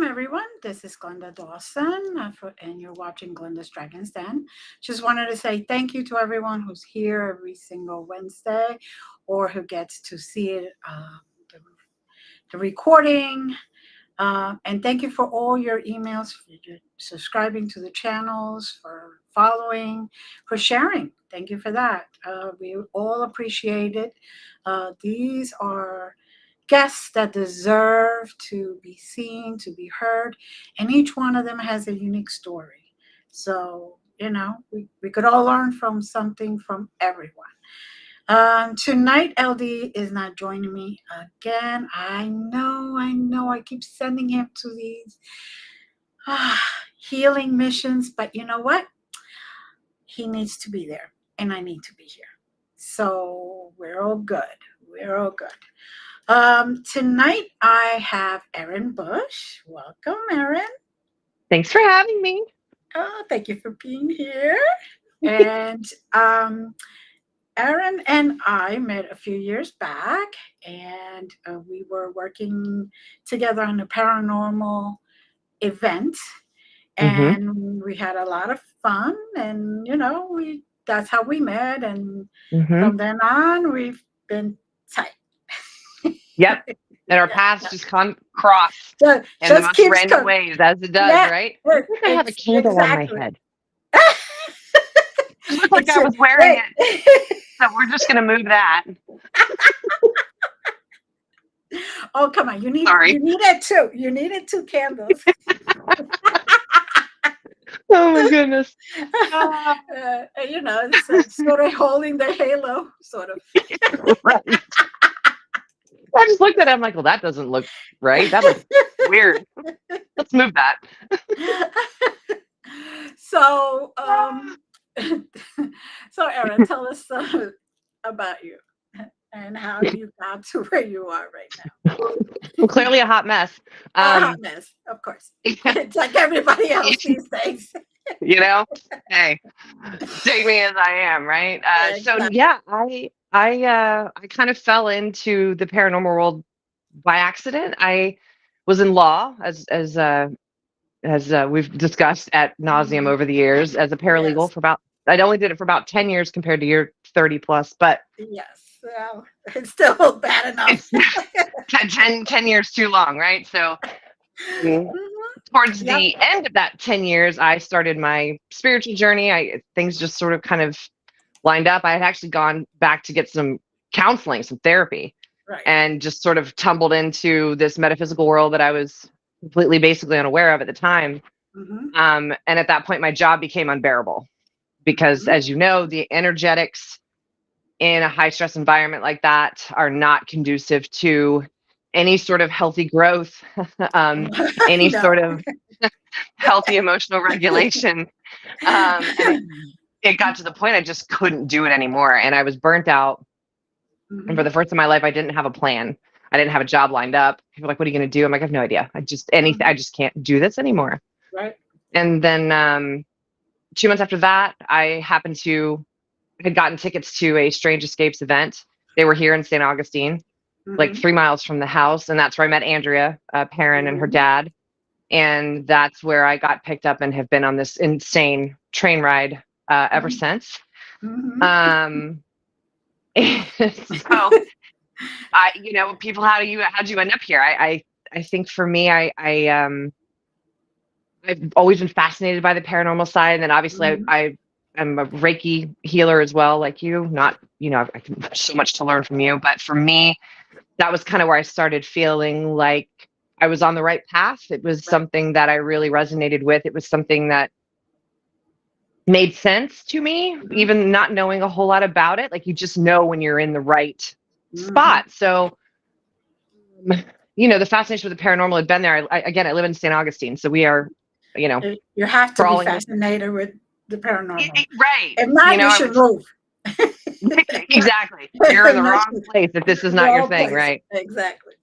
welcome everyone. This is Glenda Dawson, and you're watching Glenda's Dragon's Den. Just wanted to say thank you to everyone who's here every single Wednesday or who gets to see it, the, the recording. And thank you for all your emails, for your subscribing to the channels, for following, for sharing. Thank you for that. We all appreciate it. These are guests that deserve to be seen, to be heard, and each one of them has a unique story. So, we could all learn from something from everyone. Tonight, LD is not joining me again. I keep sending him to these healing missions, but you know what? He needs to be there, and I need to be here. So we're all good. We're all good. Tonight I have Erin Bush. Welcome, Erin. Thanks for having me. Thank you for being here. And Erin and I met a few years back, and we were working together on a paranormal event, and we had a lot of fun. And that's how we met, and from then on, we've been tight. Yep. And our paths just cross in the most random ways, as it does, right? I think I have a candle on my head. It looked like I was wearing it. So we're just going to move that. Oh, come on. You needed two. You needed two candles. Oh, my goodness. It's sort of holding the halo, sort of. Right. I just looked at it. I'm like, well, that doesn't look right. That looks weird. Let's move that. So, Erin, tell us about you and how you got to where you are right now. Well, clearly a hot mess. A hot mess, of course. It's like everybody else these days. Hey, take me as I am, right? Exactly. So yeah, I kind of fell into the paranormal world by accident. I was in law, as we've discussed ad nauseum over the years, as a paralegal for I only did it for about 10 years compared to your 30 plus, but yes, well, it's still bad enough. 10 years too long, right? So towards the end of that 10 years, I started my spiritual journey. Things just sort of kind of lined up. I had actually gone back to get some counseling, some therapy, and just sort of tumbled into this metaphysical world that I was completely, basically unaware of at the time. And at that point, my job became unbearable because, as you know, the energetics in a high stress environment like that are not conducive to any sort of healthy growth, any sort of healthy emotional regulation. And it got to the point I just couldn't do it anymore. And I was burnt out. And for the first time in my life, I didn't have a plan. I didn't have a job lined up. People were like, what are you going to do? I'm like, I have no idea. I just can't do this anymore. Right. And then 2 months after that, I had gotten tickets to a Strange Escapes event. They were here in St. Augustine, like 3 miles from the house. And that's where I met Andrea Perron and her dad. And that's where I got picked up and have been on this insane train ride ever since. So, people, how'd you end up here? I think for me, I've always been fascinated by the paranormal side. And then obviously I'm a Reiki healer as well, like you. Not, there's so much to learn from you. But for me, that was kind of where I started feeling like I was on the right path. It was something that I really resonated with. It was something that made sense to me, even not knowing a whole lot about it. Like, you just know when you're in the right spot. So, the fascination with the paranormal had been there. I live in St. Augustine, so we are, you have to be fascinated with the paranormal, right? If not, you should move. Exactly. You're in the wrong place if this is not your thing, right? Exactly.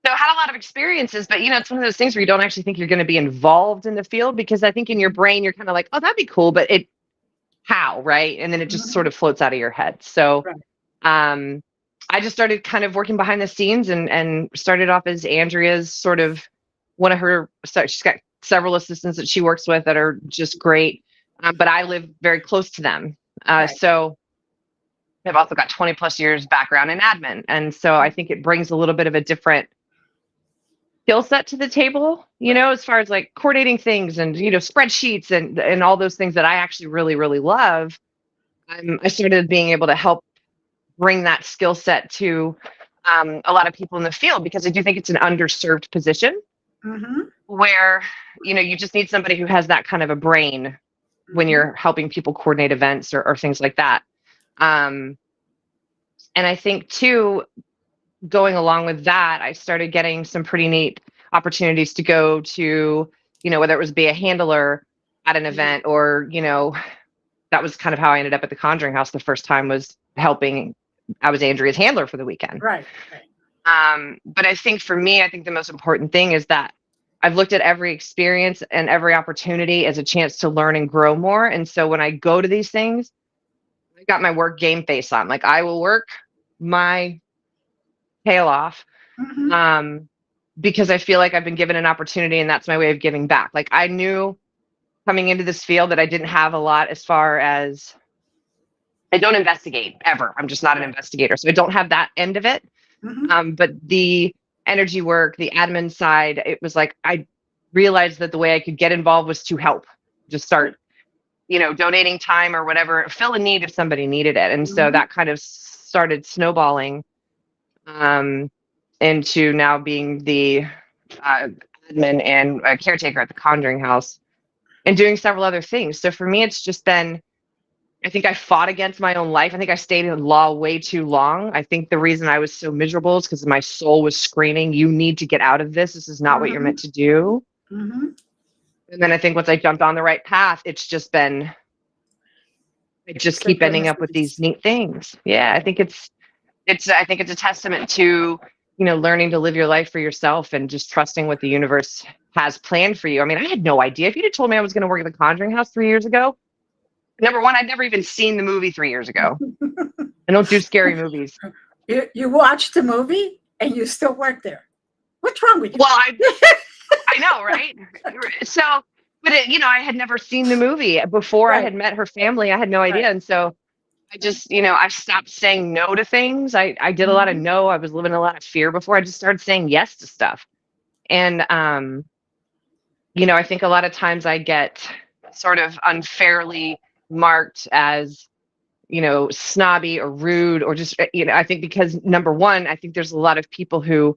So I had a lot of experiences, but it's one of those things where you don't actually think you're going to be involved in the field, because I think in your brain you're kind of like, oh, that'd be cool, but how, right? And then it just sort of floats out of your head. So I just started kind of working behind the scenes and started off as Andrea's sort of one of her, so she's got several assistants that she works with that are just great. But I live very close to them. Right. So I've also got 20 plus years background in admin. And so I think it brings a little bit of a different skill set to the table, you know, as far as like coordinating things and, you know, spreadsheets and all those things that I actually really, really love. I started being able to help bring that skill set to a lot of people in the field, because I do think it's an underserved position where, you know, you just need somebody who has that kind of a brain when you're helping people coordinate events or things like that. And I think too, going along with that, I started getting some pretty neat opportunities to go to, you know, whether it was be a handler at an event or, you know, that was kind of how I ended up at the Conjuring House the first time, was helping. I was Andrea's handler for the weekend. Right. But I think for me, I think the most important thing is that I've looked at every experience and every opportunity as a chance to learn and grow more. And so when I go to these things, I got my work game face on. Like, I will work my tail off because I feel like I've been given an opportunity, and that's my way of giving back. Like, I knew coming into this field that I didn't have a lot as far as, I don't investigate ever. I'm just not an investigator. So I don't have that end of it. But the energy work, the admin side, it was like, I realized that the way I could get involved was to help, just start, you know, donating time or whatever, fill a need if somebody needed it. And so that kind of started snowballing into now being the admin and caretaker at the Conjuring House and doing several other things. So for me, it's just been, I think I fought against my own life. I think I stayed in law way too long. I think the reason I was so miserable is because my soul was screaming, you need to get out of this. This is not what you're meant to do. And then I think once I jumped on the right path, it's just been, I just keep ending up with these neat things. Yeah, I think I think it's a testament to, you know, learning to live your life for yourself and just trusting what the universe has planned for you. I mean, I had no idea. If you'd have told me I was going to work at the Conjuring House 3 years ago, number one, I'd never even seen the movie 3 years ago. I don't do scary movies. You watched the movie and you still work there. What's wrong with you? Well, I know, right? So, but you know, I had never seen the movie before. I had met her family. I had no idea. And so I just, you know, I stopped saying no to things. I did a lot of no. I was living a lot of fear before. I just started saying yes to stuff. And, you know, I think a lot of times I get sort of unfairly marked as, you know, snobby or rude, or just, you know, I think because number one, I think there's a lot of people who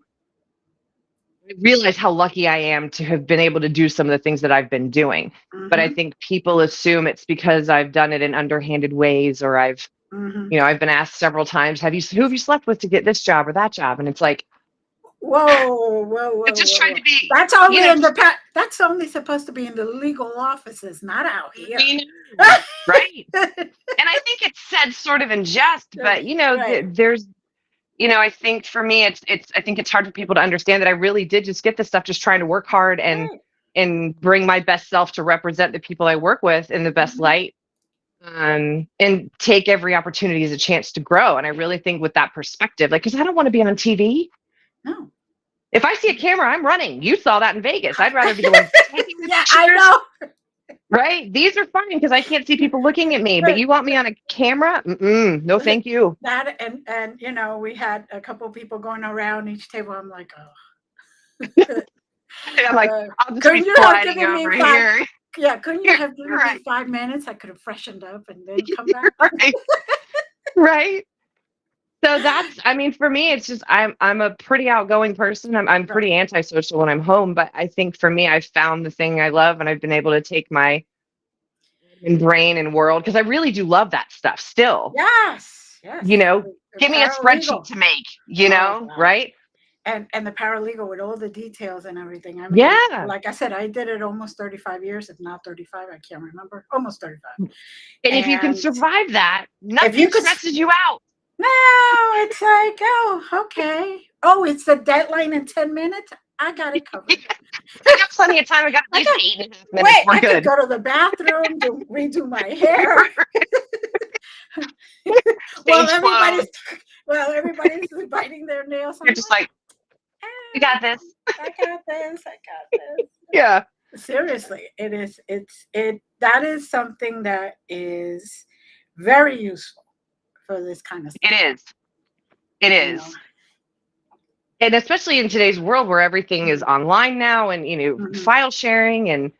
realize how lucky I am to have been able to do some of the things that I've been doing. But I think people assume it's because I've done it in underhanded ways, or I've, you know, I've been asked several times, who have you slept with to get this job or that job? And it's like, whoa. I just tried to be. That's only in the that's only supposed to be in the legal offices, not out here. Right. And I think it's said sort of in jest, but you know, there's, you know, I think for me, I think it's hard for people to understand that I really did just get this stuff, just trying to work hard and bring my best self to represent the people I work with in the best light, and take every opportunity as a chance to grow. And I really think with that perspective, like, because I don't want to be on TV. No. If I see a camera, I'm running. You saw that in Vegas. I'd rather be the one taking the pictures. I know. Right? These are fine because I can't see people looking at me. But you want me on a camera? No, thank you. That and you know, we had a couple of people going around each table. I'm like, oh. I'm like, I'll just be sliding over here. Yeah, couldn't you have given me 5 minutes? I could have freshened up and then come back. Right. So that's, I mean, for me, it's just, I'm a pretty outgoing person. I'm pretty antisocial when I'm home, but I think for me, I've found the thing I love, and I've been able to take my brain and world, because I really do love that stuff still. Yes. You know, give me a spreadsheet to make, you know, right? And the paralegal with all the details and everything. I mean, like I said, I did it almost 35 years, if not 35. I can't remember. Almost 35. And if you can survive that, nothing stresses you out. No, it's like, oh, okay. Oh, it's the deadline in 10 minutes. I got it covered. I got plenty of time. I got at least 8.5 minutes. Wait, We're I good. could go to the bathroom, redo my hair. Well, everybody's biting their nails. You're just like, we got this. I got this. I got this. Yeah, Seriously, that is something that is very useful for this kind of it stuff. is. It You know. is. And especially in today's world where everything is online now and, Mm-hmm. file sharing and,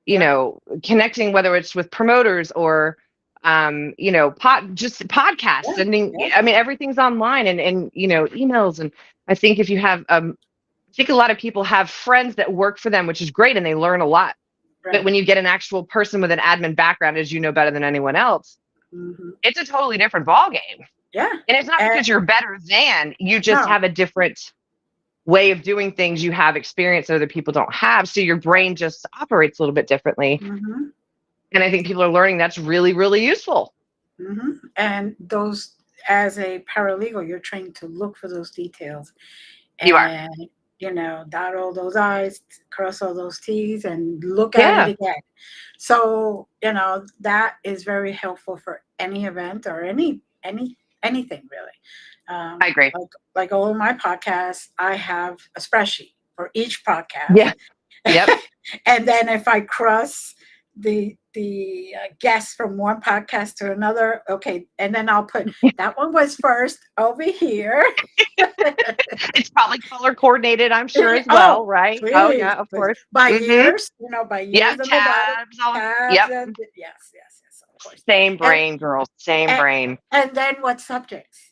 Yeah. connecting, whether it's with promoters or, just podcasts, Yeah. sending, Yeah. I mean, everything's online and, emails. And I think if you have, I think a lot of people have friends that work for them, which is great. And they learn a lot. But Right. when you get an actual person with an admin background, as you know better than anyone else, Mm-hmm. it's a totally different ballgame. Yeah. And it's not And because you're better than, you just no. have a different way of doing things. You have experience that other people don't have. So your brain just operates a little bit differently. Mm-hmm. And I think people are learning that's really, really useful. Mm-hmm. And those, as a paralegal, you're trained to look for those details You are. and, dot all those I's, cross all those T's, and look at it Yeah. again. So, that is very helpful for any event or anything really. I agree. Like all of my podcasts, I have a spreadsheet for each podcast. Yeah. Yep. And then if I cross the guests from one podcast to another, okay, and then I'll put that one was first over here. It's probably color coordinated, I'm sure, as well, Oh, right? Oh, please, yeah, of please. course. By Mm-hmm. years, by Yeah, years on the bottom, tabs. All, tabs, yep. and yes, of course. Same And, brain, girls. Same and, brain. and then what subjects?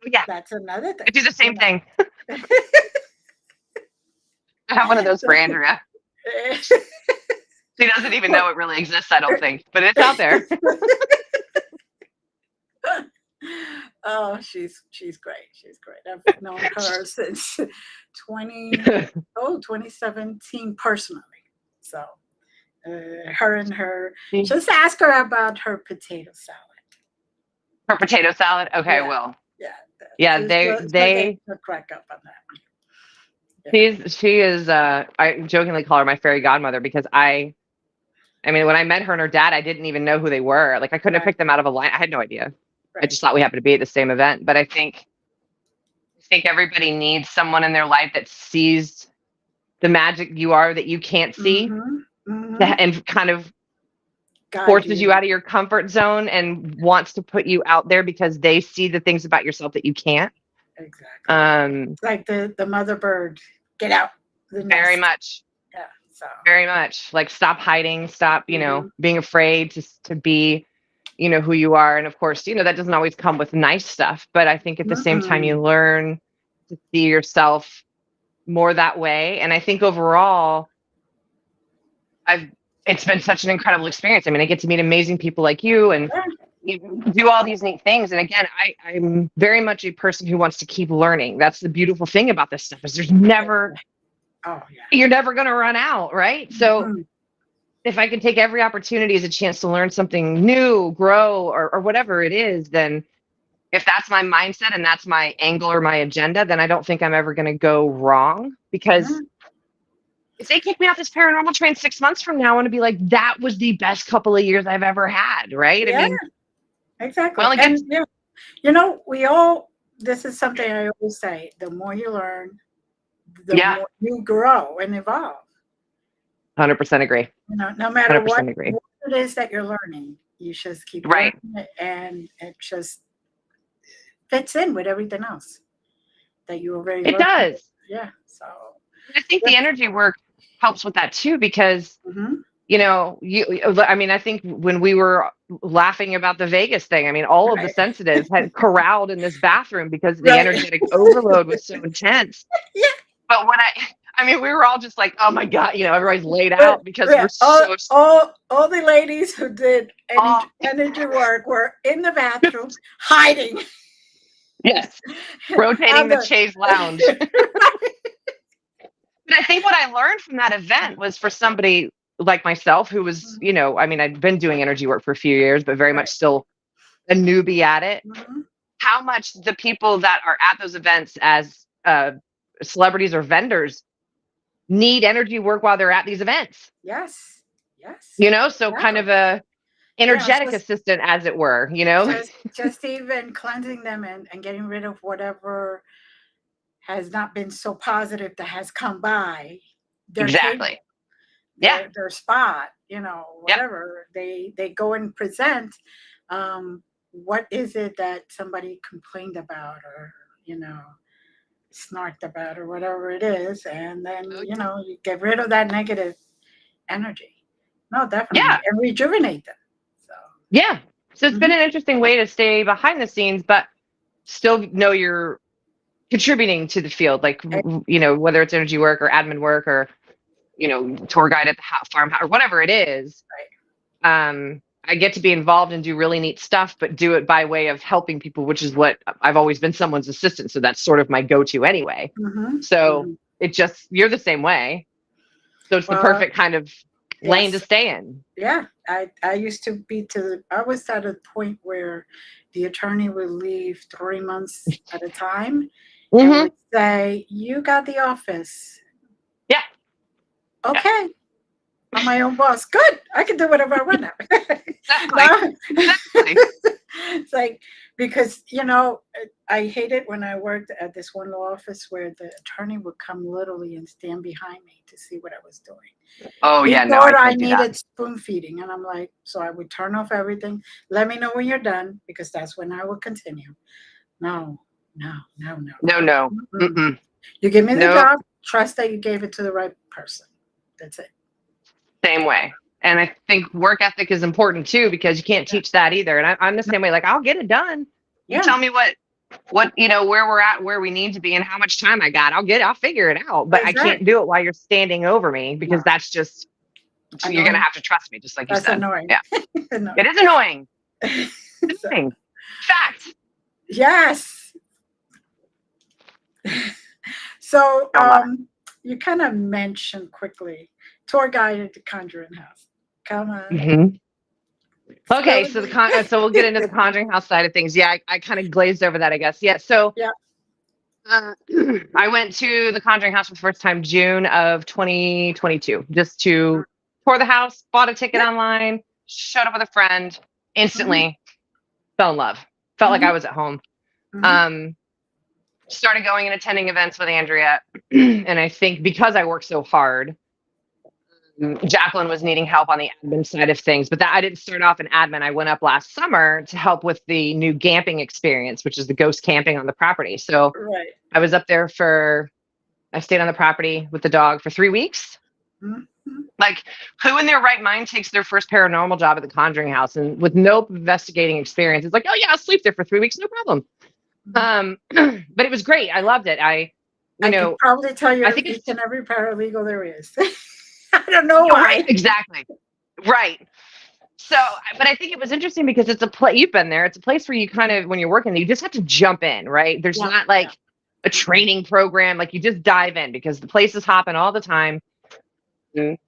Yeah, That's another thing. I do the same thing. I have one of those for Andrea. She doesn't even know it really exists, I don't think, but it's out there. Oh, she's great. She's great. I've known her since 2017 personally. So her and her, just ask her about her potato salad. Her potato salad? Okay, Yeah. well. Yeah. Yeah, they crack up on that. Yeah. She is I jokingly call her my fairy godmother because I mean when I met her and her dad, I didn't even know who they were. Like I couldn't have picked them out of a line. I had no idea. Right. I just thought we happened to be at the same event. But I think everybody needs someone in their life that sees the magic you are that you can't see, and kind of forces you out of your comfort zone and wants to put you out there because they see the things about yourself that you can't. Exactly. Like the mother bird, get out. Very much. Yeah. So very much like stop hiding, stop, being afraid to be, who you are. And of course, that doesn't always come with nice stuff, but I think at the same time you learn to see yourself more that way. And I think overall, it's been such an incredible experience. I mean, I get to meet amazing people like you and you do all these neat things. And again, I'm very much a person who wants to keep learning. That's the beautiful thing about this stuff is there's never, you're never going to run out. Right. So if I can take every opportunity as a chance to learn something new, grow, or whatever it is, then if that's my mindset and that's my angle or my agenda, then I don't think I'm ever going to go wrong. Because if they kick me off this paranormal train 6 months from now, I want to be like, that was the best couple of years I've ever had. Right. Yeah, I mean, exactly. Well, and this is something I always say, the more you learn, the more you grow and evolve. 100% agree. No matter what it is that you're learning, you just keep learning it, and it just fits in with everything else that you already learned. It does. Yeah. So I think the energy work helps with that too, because I think when we were laughing about the Vegas thing, I mean, all of the sensitives had corralled in this bathroom because the energetic overload was so intense. Yeah. But we were all just like, oh my God, everybody's laid out because we're all the ladies who did energy work were in the bathroom hiding. Yes. Rotating the chaise lounge. But I think what I learned from that event was for somebody like myself who was, I'd been doing energy work for a few years, but very much still a newbie at it, how much the people that are at those events as celebrities or vendors need energy work while they're at these events. Yes. So kind of a energetic assistant, as it were, just even cleansing them and getting rid of whatever has not been so positive that has come by their table, Exactly. Yeah. their spot, Yep. whatever they go and present. What is it that somebody complained about, or snarked about, or whatever it is, and then you get rid of that negative energy. No, definitely, Yeah. and rejuvenate them. So Yeah. So it's been mhm. an interesting way to stay behind the scenes, but still know you're contributing to the field, like, Eh, whether it's energy work or admin work or, tour guide at the farmhouse or whatever it is. right. I get to be involved and do really neat stuff, but do it by way of helping people, which is what I've always been, someone's assistant. So that's sort of my go-to anyway. Hmm. So Hmm. you're the same way. So it's the Well, perfect kind of lane to yes, stay in. yeah. I used to be I was at a point where the attorney would leave 3 months at a time and Hmm. would say, "You got the office." Yeah. Yeah. Okay, I'm my own boss. Good. I can do whatever I want now. Exactly. No. Exactly. It's like, because, I hated when I worked at this one law office where the attorney would come literally and stand behind me to see what I was doing. Oh He yeah, no, I thought I can't do that. needed spoon feeding. And I'm like, so I would turn off everything. Let me know when you're done, because that's when I will continue. No, no, no, no, No, no. no. Mm-mm. Mm-mm. You give me the Nope. job, trust that you gave it to the right person. That's it. Same way. And I think work ethic is important too, because you can't Yeah. teach that either. And I'm the No, same way. Like, I'll get it done. You yeah, tell me where we're at, where we need to be, and how much time I got. I'll figure it out. But I can't exactly. do it while you're standing over me, because No, that's just, you're gonna annoying. have to trust me, just like you That's said. annoying. Yeah, it Annoying. is annoying. So, Annoying. Fact. yes. So, Don't love you kind of mentioned quickly tour guide at the Conjuring House. Come it. on, Hmm. spill Okay, the so beans. so we'll get into the Conjuring House side of things. Yeah, I kind of glazed over that, I guess. Yeah, so Yeah. uh, I went to the Conjuring House for the first time June of 2022, just to tour the house. Bought a ticket Yeah. online, showed up with a friend, Hmm. instantly fell in love. Felt like I Hmm. was at home. Hmm. Um, Started going and attending events with Andrea, and I think because I work so hard, Jacqueline was needing help on the admin side of things, but that I didn't start off in admin. I went up last summer to help with the new camping experience, which is the ghost camping on the property. So Right. I was up there I stayed on the property with the dog for 3 weeks. Hmm. Like, who in their right mind takes their first paranormal job at the Conjuring House and with no investigating experience? It's like, oh yeah, I'll sleep there for 3 weeks, no problem. But it was great. I loved it. You I could know, probably tell I you think each it's and every paralegal there is. I don't know right, why. exactly, right. So, but I think it was interesting because it's a place, you've been there. It's a place where you kind of, when you're working, you just have to jump in, right? There's Yeah. not Yeah. like a Mm-mm. training program. Like, you just dive in because the place is hopping all the time. Mm.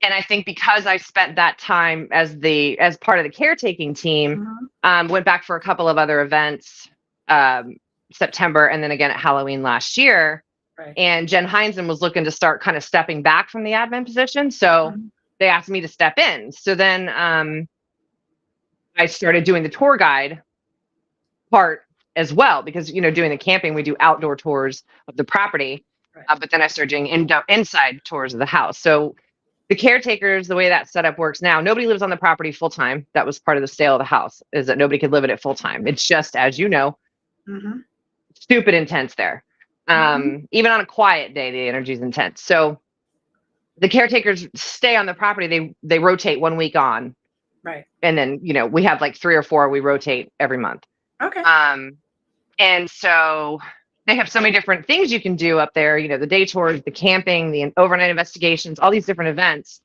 And I think because I spent that time as part of the caretaking team, Mhm. went back for a couple of other events, um, September, and then again at Halloween last year. Right. And Jen Heinzen was looking to start kind of stepping back from the admin position. So Mhm. they asked me to step in. So then I started doing the tour guide part as well, because, doing the camping, we do outdoor tours of the property. Right. But then I started doing inside tours of the house. So the caretakers, the way that setup works now, nobody lives on the property full time. That was part of the sale of the house, is that nobody could live in it full time. It's just, as you know, Mhm. stupid intense there. Mhm. Even on a quiet day, the energy is intense. So the caretakers stay on the property. They rotate 1 week on, Right. and then we have like 3 or 4 we rotate every month. Okay. And so they have so many different things you can do up there. The day tours, the camping, the overnight investigations, all these different events.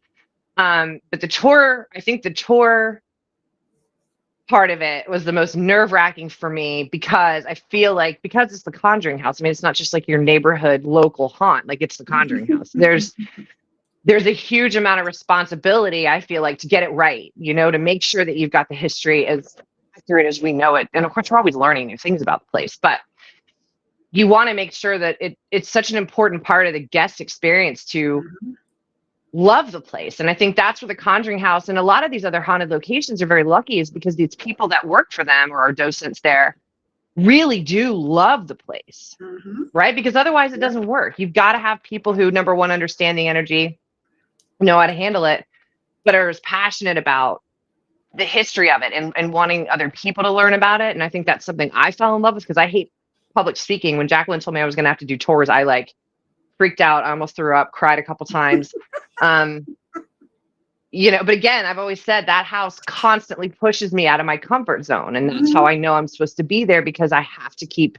But I think the tour part of it was the most nerve-wracking for me, because I feel like, because it's the Conjuring House. I mean, it's not just like your neighborhood local haunt. Like, it's the Conjuring House. There's a huge amount of responsibility, I feel like, to get it right, to make sure that you've got the history as accurate as we know it. And of course, we're always learning new things about the place, but you want to make sure that it's such an important part of the guest experience to Mhm. love the place. And I think that's where the Conjuring House and a lot of these other haunted locations are very lucky, is because these people that work for them or are docents there, really do love the place, right? Because otherwise it doesn't work. You've got to have people who, number one, understand the energy, know how to handle it, but are as passionate about the history of it and wanting other people to learn about it. And I think that's something I fell in love with, because I hate public speaking. When Jacqueline told me I was going to have to do tours, I like freaked out. I almost threw up, cried a couple times. But again, I've always said that house constantly pushes me out of my comfort zone. And that's how I know I'm supposed to be there, because I have to keep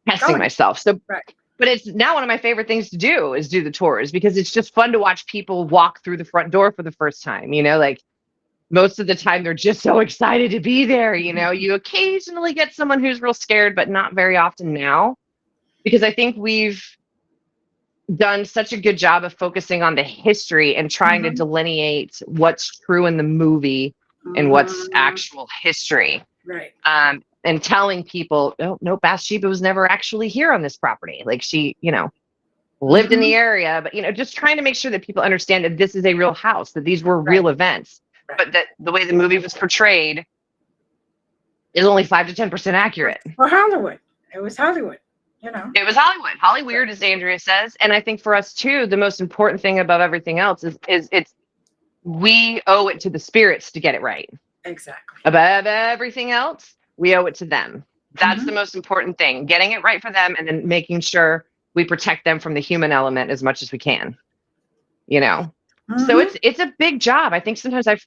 testing myself. So, but it's now one of my favorite things to do is do the tours, because it's just fun to watch people walk through the front door for the first time. Like most of the time they're just so excited to be there. You occasionally get someone who's real scared, but not very often now, because I think we've done such a good job of focusing on the history and trying to delineate what's true in the movie and what's actual history. Right. And telling people, oh, no, Bathsheba was never actually here on this property. Like she, lived in the area, but, just trying to make sure that people understand that this is a real house, that these were real events, but that the way the movie was portrayed is only 5 to 10% accurate. For Hollywood. It was Hollywood. It was Hollywood. Hollyweird, as Andrea says. And I think for us too, the most important thing above everything else is it's we owe it to the spirits to get it right. Exactly. Above everything else, we owe it to them. That's the most important thing, getting it right for them, and then making sure we protect them from the human element as much as we can. So it's a big job. I think sometimes I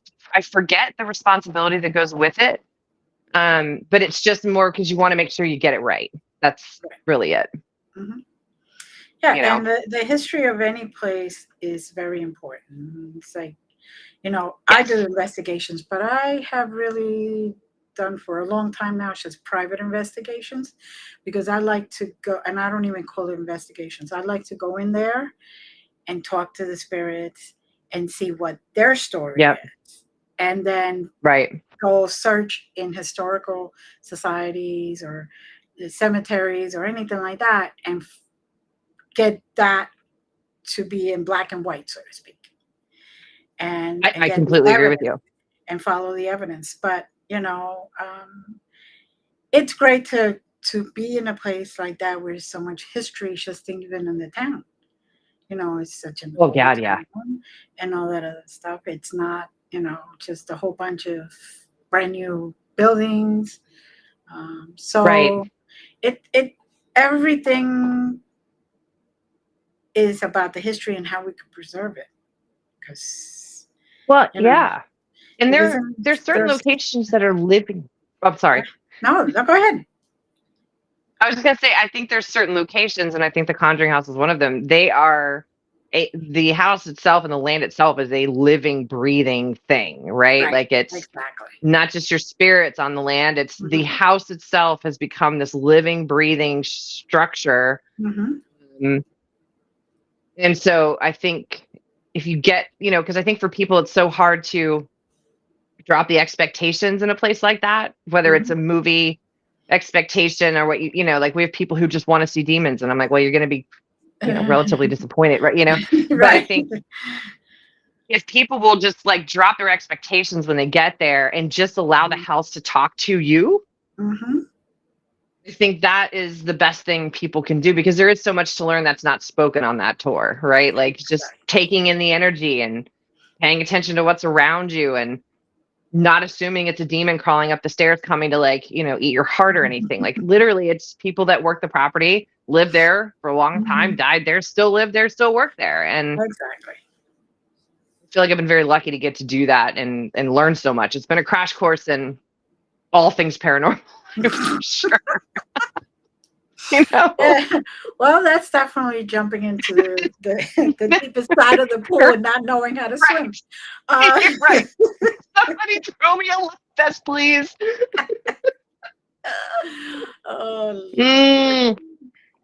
forget the responsibility that goes with it. But it's just more because you want to make sure you get it right. That's really it. Yeah, and the history of any place is very important. It's like, I do investigations, but I have really done for a long time now just private investigations, because I like to go, and I don't even call it investigations. I like to go in there and talk to the spirits and see what their story is. And then go search in historical societies or the cemeteries or anything like that, and get that to be in black and white, so to speak. And I completely agree with you. And follow the evidence. But it's great to be in a place like that where there's so much history, just even in the town. It's such an old town and all that other stuff. It's not, just a whole bunch of brand new buildings. So it everything is about the history and how we can preserve it. Because and there's certain locations that are living. I'm sorry. No, go ahead. I was just gonna say, I think there's certain locations, and I think the Conjuring House is one of them. They are the house itself and the land itself is a living, breathing thing, right? Like it's not just your spirits on the land. It's the house itself has become this living, breathing structure. And so I think if you get, because I think for people it's so hard to drop the expectations in a place like that, whether it's a movie expectation or what like we have people who just want to see demons, and I'm like, well, you're going to be relatively disappointed, right? But I think if people will just like drop their expectations when they get there and just allow the house to talk to you, I think that is the best thing people can do, because there is so much to learn that's not spoken on that tour, right? Like just taking in the energy and paying attention to what's around you, and not assuming it's a demon crawling up the stairs coming to like, eat your heart or anything. Like literally it's people that work the property, lived there for a long time, died there, still live there, still work there. And I feel like I've been very lucky to get to do that and learn so much. It's been a crash course in all things paranormal. For sure. Well, that's definitely jumping into the deepest side of the pool and not knowing how to swim. Right. Somebody throw me a life vest, please.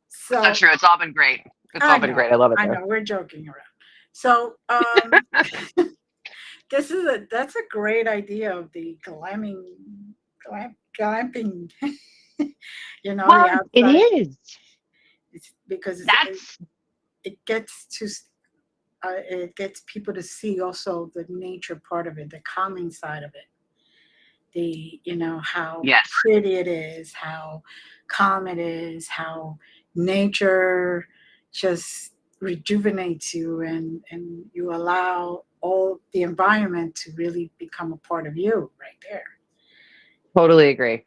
So that's true. It's all been great. All been great. I love it. I know we're joking around. So that's a great idea of the glamping. Well, it is. It's because it gets people to see also the nature part of it, the calming side of it. how Yes. pretty it is, how calm it is, how nature just rejuvenates you, and you allow all the environment to really become a part of you right there. Totally agree.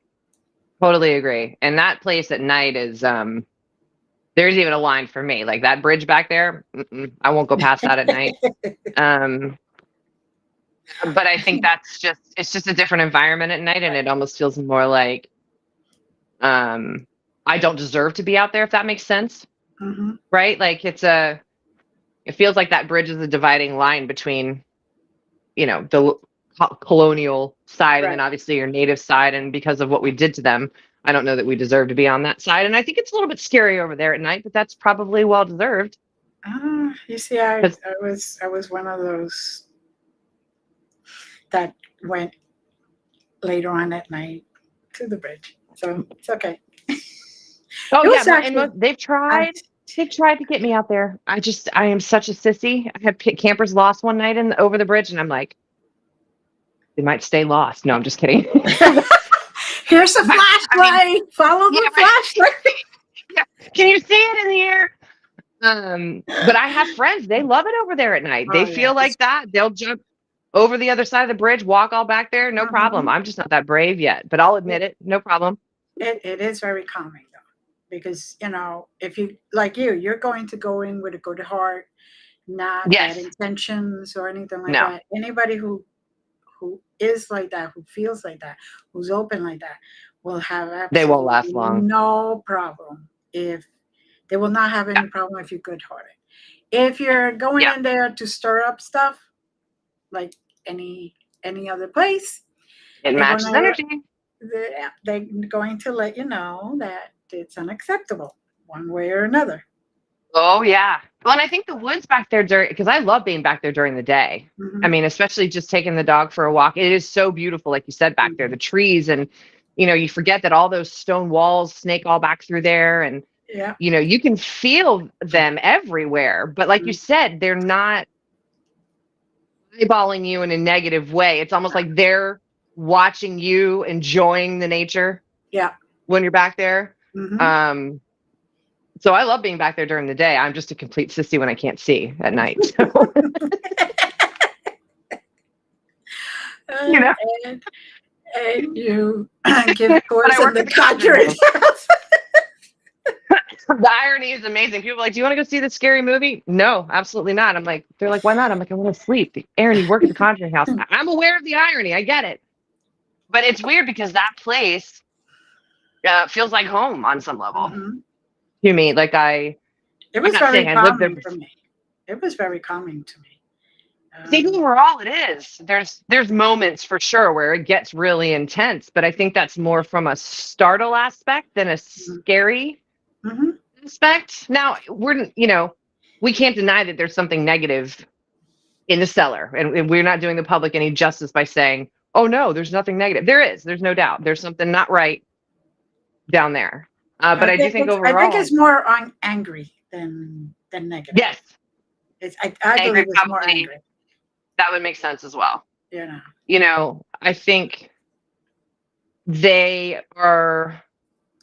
Totally agree. And that place at night is there's even a line for me. Like that bridge back there, I won't go past that at night. Um but I think it's just a different environment at night, and it almost feels more like I don't deserve to be out there, if that makes sense. Hmm. Right? Like it feels like that bridge is a dividing line between, the colonial side and then Right. obviously your native side. And because of what we did to them, I don't know that we deserve to be on that side. And I think it's a little bit scary over there at night, but that's probably well deserved. You see, I, 'Cause- I was I was one of those that went later on at night to the bridge, so it's okay. oh It yeah, was actually they've I tried. They've tried to get me out there. I am such a sissy. I had campers lost one night over the bridge, and I'm like, they might stay lost. No, I'm just kidding. here's a I mean, flashlight. Follow yeah, the right. flashlight. Yeah. Can you see it in the air? But I have friends, they love it over there at night. They Oh yeah, feel like that. They'll jump over the other side of the bridge, walk all back there, no problem. mhm. I'm just not that brave yet, but I'll it, admit it, no problem. it is very calming though, because if you like you're going to go in with a good heart, not bad Yes. intentions or anything like No, that. Anybody who is like that, who feels like that, who's open like that, will have they won't absolutely last long. no problem if they will not have Yeah. any problem if you're good hearted. If you're going Yeah. in there to stir up stuff, like any other place, It they're matches gonna energy. they're going to let you know that it's unacceptable one way or another. Oh yeah. Well, and I think the woods back there because I love being back there during the day. I Hmm. mean, especially just taking the dog for a walk. It is so beautiful, like you said, back there, Hmm. the trees, and you forget that all those stone walls snake all back through there, and Yeah. you can feel them everywhere. But like you Mhm. said, they're not eyeballing you in a negative way. It's almost like they're watching you enjoying the nature Yeah. when you're back there. Hmm. Um, so I love being back there during the day. I'm just a complete sissy when I can't see at night. So, you Uh, know, and and you give but I tours in work the at the Conjuring Conjuring House. House. The irony is amazing. People are like, "Do you want to go see the scary movie?" No, absolutely not. They're like, "Why not?" I'm like, "I want to sleep." Erin, you work at the Conjuring House. I'm aware of the irony. I get it, but it's weird because that place feels like home on some level Hmm. to me. Like It I'm was not very saying I lived there. calming for me. It was very calming to me. I think overall it is. There's moments for sure where it gets really intense, but I think that's more from a startle aspect than a scary Hmm. aspect. Now we can't deny that there's something negative in the cellar, and we're not doing the public any justice by saying, "Oh no, there's nothing negative." There is. There's no doubt. There's something not right down there. But I do think I think overall, it's more on angry than negative. yes, I angry believe it's more probably angry. that would make sense as well. You know. I think they are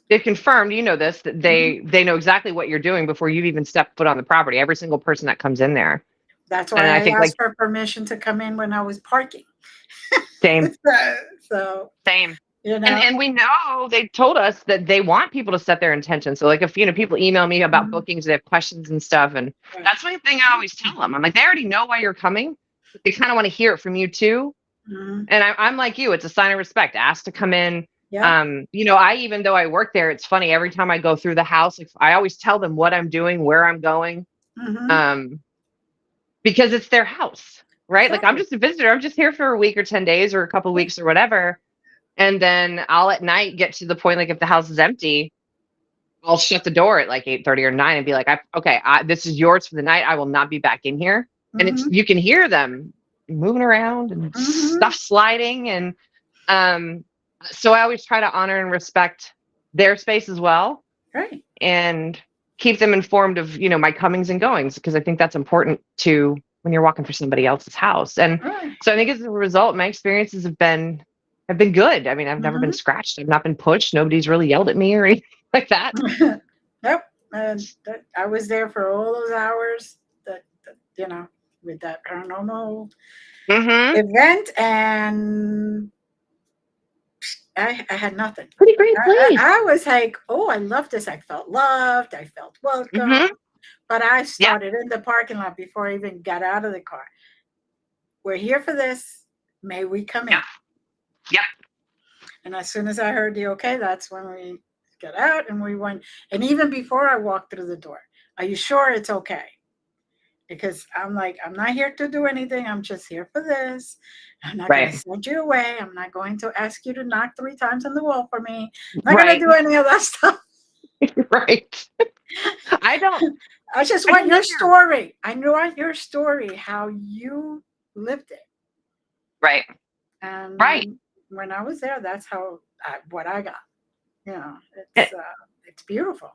they've confirmed, this, that Hmm. they know exactly what you're doing before you've even stepped foot on the property, every single person that comes in there. That's And why I I think asked like for permission to come in when I was parking. same, So same. you And know. and we know they told us that they want people to set their intention. So like if people email me about Mhm. bookings, they have questions and stuff. And Right. that's one thing I always tell them. I'm like, they already know why you're coming, but they kind of want to hear it from you too. Mhm. And I'm like you, it's a sign of respect. Ask to come in. Yeah. I even though I work there, it's funny, every time I go through the house, like I always tell them what I'm doing, where I'm going. Hmm. Um, because it's their house, right? Like I'm Exactly. just a visitor. I'm just here for a week or 10 days or a couple of weeks or whatever. And then I'll at night get to the point, like if the house is empty, I'll shut the door at like 8:30 or 9 and be like, okay, this is yours for the night. I will not be back in here. And Hmm. you can hear them moving around and Hmm. stuff sliding. And um, so I always try to honor and respect their space as well, Right. and keep them informed of, my comings and goings, because I think that's important to when you're walking for somebody else's house. And Right. so I think as a result, my experiences have been have been good. I mean, I've never been Mhm. scratched. I've not been pushed. Nobody's really yelled at me or anything like that. Nope. And I was there for all those hours that with that paranormal Hmm. event, and I had nothing. Pretty great place. I was like, oh, I love this. I felt loved. I felt welcome. Hmm. But I Yeah. started in the parking lot before I even got out of the car. We're here for this. May we come Yep. in? Yep. And as soon as I heard the okay, that's when we got out and we went. And even before I walked through the door, are you sure it's okay? Because I'm like, I'm not here to do anything. I'm just here for this. I'm not going to Right. send you away. I'm not going to ask you to knock 3 times on the wall for me. I'm not going to Right. do any of that stuff. Right. I don't. I just I want don't your either. story. I want your story, how you lived it. Right. Right. And when I was there, that's what I got. You know, It, it's beautiful.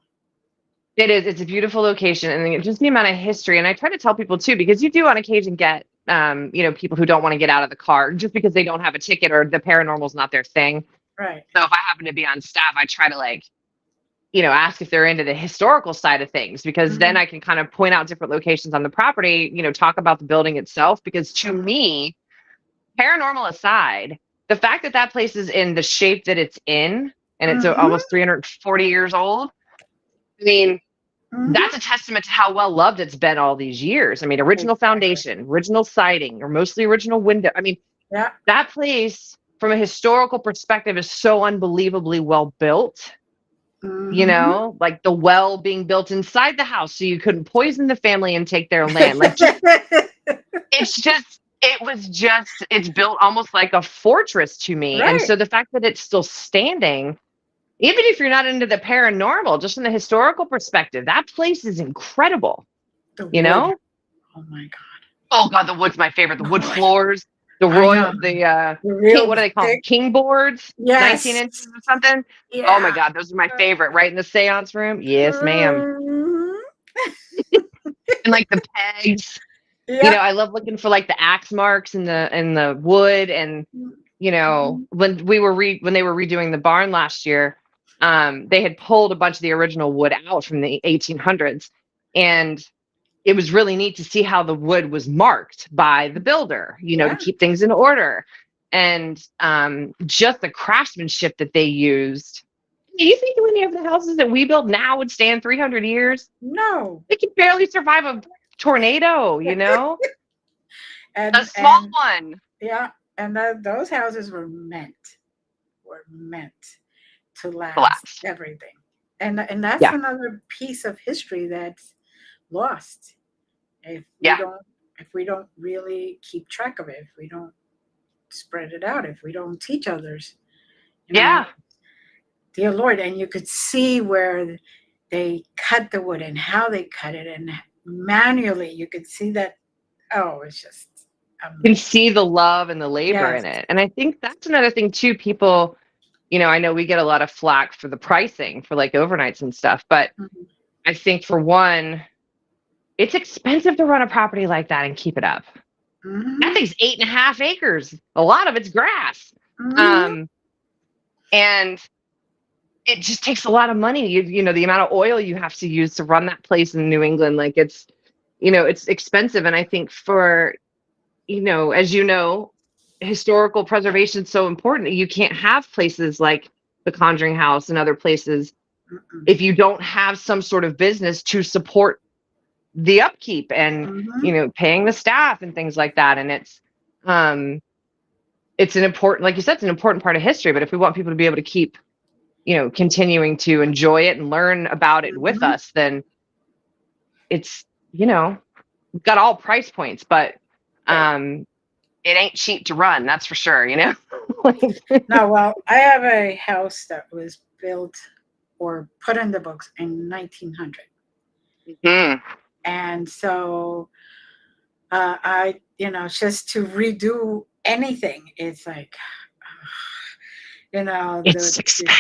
it is. It's a beautiful location, and then just the amount of history. And I try to tell people too, because you do on occasion get, people who don't want to get out of the car just because they don't have a ticket or the paranormal's not their thing. Right. So if I happen to be on staff, I try to ask if they're into the historical side of things, because then Mhm. I can kind of point out different locations on the property, talk about the building itself. Because to me, paranormal aside, the fact that that place is in the shape that it's in, and it's Mhm. almost 340 years old, I mean, Mhm. that's a testament to how well loved it's been all these years. I mean, original Exactly. foundation, original siding, or mostly original window. I mean, Yeah. that place from a historical perspective is so unbelievably well built. Mhm. Like the well being built inside the house so you couldn't poison the family and take their land. Like, just, it's built almost like a fortress to me. And Right. so the fact that it's still standing, even if you're not into the paranormal, just from the historical perspective, that place is incredible, The you wood. know? Oh my God. Oh God, the wood's my favorite. The The wood wood. floors, the I know. royal, the The king, real what do they call them? thick. King boards, 19 Yes. inches or something. Oh my Yeah. God, those are my favorite. Right in the seance room. Yes, ma'am. Mhm. And like the pegs. Yeah. I love looking for like the axe marks in the wood. And Mhm. when they were redoing the barn last year, they had pulled a bunch of the original wood out from the 1800s, and it was really neat to see how the wood was marked by the builder, to Yeah. keep things in order. And just the craftsmanship that they used. Do you think any of the houses that we build now would stand 300 years? No. They could barely survive a tornado, a and small and one. yeah, and those houses were meant to last Collapsed. everything. And that's Yeah. another piece of history that's lost if we Yeah. don't if we don't really keep track of it, if we don't spread it out, if we don't teach others, you know, Yeah. dear Lord. And you could see where they cut the wood and how they cut it, and manually you could see that. Oh, it's just Can amazing. see the love and the labor Yes. in it. And I think that's another thing too. People, I know we get a lot of flack for the pricing for like overnights and stuff, but Mhm. I think for one, it's expensive to run a property like that and keep it up. That Mhm. thing's 8.5 acres. A lot of it's grass. Mhm. Um, and it just takes a lot of money. The amount of oil you have to use to run that place in New England, like it's expensive. And I think for, as historical preservation is so important. You can't have places like the Conjuring House and other places Mm-mm. if you don't have some sort of business to support the upkeep and Mhm. paying the staff and things like that. And um it's an important, like you said, it's an important part of history. But if we want people to be able to keep continuing to enjoy it and learn about it with Mhm. us, then it's we've got all price points. But Right. um it ain't cheap to run, that's for sure. Like, No, well, I have a house that was built or put in the books in 1900. mhm. And so just to redo anything, it's like, you know, It's the, the,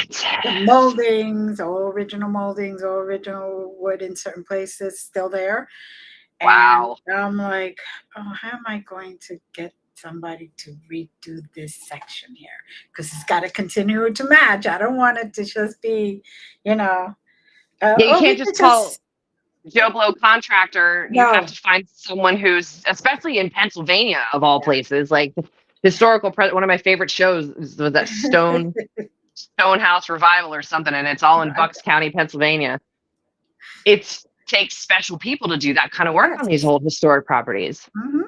the expensive. moldings, all original moldings, all original wood in certain places still there. And Wow. I'm like, oh, how am I going to get somebody to redo this section here because it's got to continue to match. I don't want it to just be, you know, Yeah, you or we can't could just call just Joe Blow contractor. You have no. to find someone who's, especially in Pennsylvania of all Yeah. places, like one of my favorite shows was that Stone House Revival or something, and it's all in Right. Bucks County, Pennsylvania. It takes special people to do that kind of work on these Yes. old historic properties. Hmm.